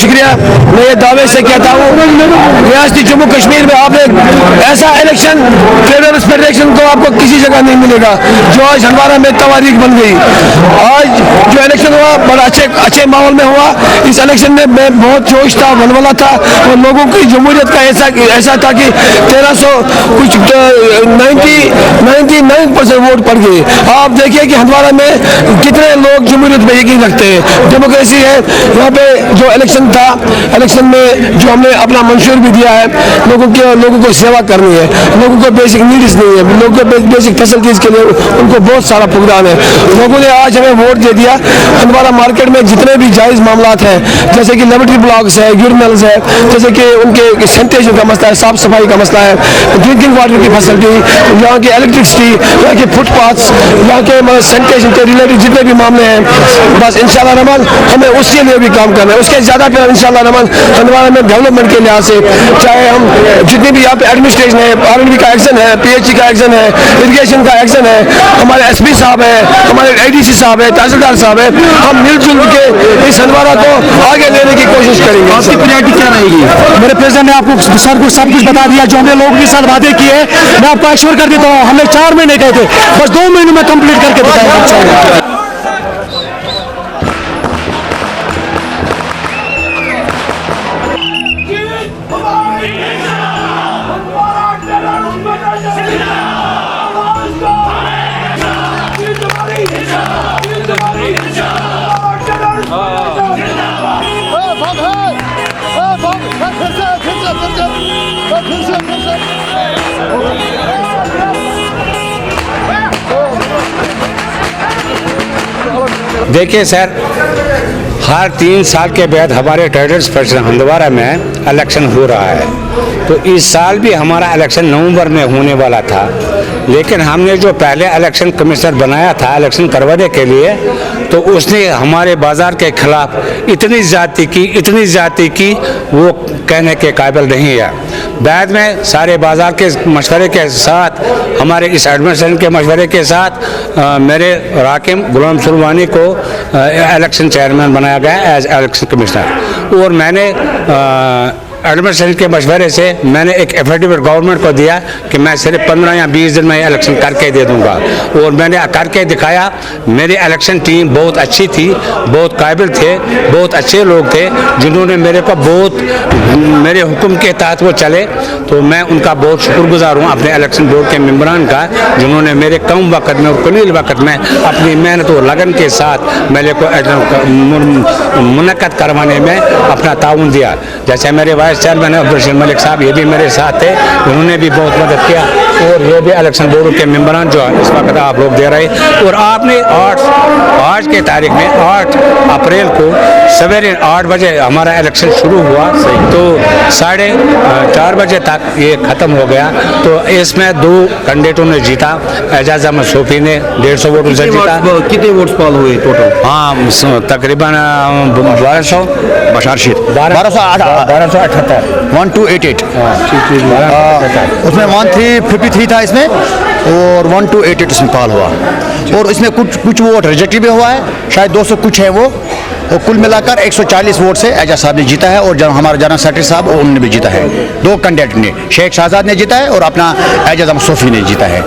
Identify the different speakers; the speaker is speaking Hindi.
Speaker 1: शुक्रिया। मैं ये दावे से कहता हूँ रियासती जम्मू कश्मीर में आप एक ऐसा इलेक्शन ट्रेडर्स फेडरेशन तो आपको किसी जगह नहीं मिलेगा जो आज हंडवारा में तवारीख बन गई। आज जो इलेक्शन हुआ बड़ा अच्छे माहौल में हुआ। इस इलेक्शन में बहुत जोश था, वलवला था और लोगों की जमहूरियत का ऐसा था कि 1300 कुछ 99% वोट पड़ गए। आप देखिए कि हंडवारा में कितने लोग जमहूरियत में यकीन रखते हैं, डेमोक्रेसी है। यहाँ पे जो इलेक्शन था, इलेक्शन में जो हमने अपना मंशूर भी दिया है, लोगों को सेवा करनी है, लोगों को बेसिक नीड्स नहीं है, लोगों को बेसिक फैसिलिटीज के लिए उनको बहुत सारा प्रोग्राम है। लोगों ने आज हमें वोट दे दिया। हंडवारा मार्केट में जितने भी जायज़ मामलात हैं, जैसे कि लेबोरेटरी ब्लॉक्स है, यूरिनल्स है, जैसे कि उनके सैनिटेशन का मसला है, साफ सफाई का मसला है, ड्रिंकिंग वाटर की फैसिलिटी, यहाँ की इलेक्ट्रिसिटी, यहाँ के फुटपाथ्स, यहाँ के सैनिटेशन के रिलेटेड जितने भी मामले हैं, बस इंशाल्लाह रहमान हमें उसके लिए भी काम करना है। उसके ज़्यादा प्यार इंशाल्लाह रहमान हंडवारा में डेवलपमेंट के लिहाज से, चाहे हम जितनी भी यहाँ पे एडमिनिस्ट्रेशन है, RNB का एक्शन है, PHC का एक्शन है, इरिगेशन का एक्शन है, हमारे SP साहब है, हमारे ADC साहब है, तहसीलदार साहब है, हम मिलजुल के इस हंडवारा को आगे लेने की कोशिश करेंगे।
Speaker 2: आपकी प्रायोरिटी क्या रहेगी? मेरे प्रेसिडेंट ने आपको सब कुछ बता दिया, जो हमने लोगों के साथ वादे किए। मैं आपको एश्योर कर देता हूँ, हमने 4 महीने कहे थे, बस 2 महीनों में कंप्लीट करके बताएंगे।
Speaker 3: देखिए सर, हर 3 साल के बाद हमारे ट्रेडर्स फेडरेशन हंडवारा में इलेक्शन हो रहा है। तो इस साल भी हमारा इलेक्शन नवंबर में होने वाला था, लेकिन हमने जो पहले इलेक्शन कमिश्नर बनाया था इलेक्शन करवाने के लिए, तो उसने हमारे बाज़ार के खिलाफ इतनी ज़्यादती की वो कहने के काबिल नहीं है। बाद में सारे बाज़ार के मशवरे के साथ, हमारे इस एडमिनिस्ट्रेशन के मशवरे के साथ मेरे राकिम गुलाम सुलवानी को इलेक्शन चेयरमैन बनाया गया एज इलेक्शन कमिश्नर। और मैंने एडमिनिस्ट्रेशन के मशवरे से मैंने एक एफिडेविट गवर्नमेंट को दिया कि मैं सिर्फ 15 या 20 दिन में इलेक्शन करके दे दूंगा, और मैंने करके दिखाया। मेरी इलेक्शन टीम बहुत अच्छी थी, बहुत काबिल थे, बहुत अच्छे लोग थे, जिन्होंने मेरे हुक्म के तहत वो चले। तो मैं उनका बहुत शुक्रगुजार हूँ, अपने इलेक्शन बोर्ड के मेम्बरान का, जिन्होंने मेरे कम वक्त में और कलील वक्त में अपनी मेहनत और लगन के साथ मेरे को मुनक़द करवाने में अपना ताउन दिया। जैसे मेरे वाइस चेयरमैन अब्दुल रशीद मलिक साहब, ये भी मेरे साथ थे, उन्होंने भी बहुत मदद किया। और ये भी इलेक्शन बोर्ड के मेम्बरान जो इस वक्त आप लोग दे रहे हैं। और आपने आज के तारीख में 8 अप्रैल को सवेरे 8 बजे हमारा इलेक्शन शुरू हुआ, तो 4:30 बजे तक ये ख़त्म हो गया। तो इसमें 2 कैंडिडेटों ने जीता। एजाज अहमद सोफी ने 150 वोटों से जीता।
Speaker 4: कितने वोट्स पॉल हुए टोटल?
Speaker 3: हाँ, तकरीबन 1200
Speaker 4: बशारशीद
Speaker 3: 1278
Speaker 4: 1288 उसमें 1353 था इसमें, और 1288 उसमें कॉल हुआ। और इसमें कुछ वोट रिजेक्ट भी हुआ है, शायद 200 कुछ है वो। और कुल मिलाकर 140 वोट से एजाज साहब ने जीता है, और हमारा जनरल सेक्रेटरी साहब उन्होंने भी जीता है। 2 कैंडिडेट ने, शेख शहजाद ने जीता है और अपना एजाज अहमद सोफी ने जीता है।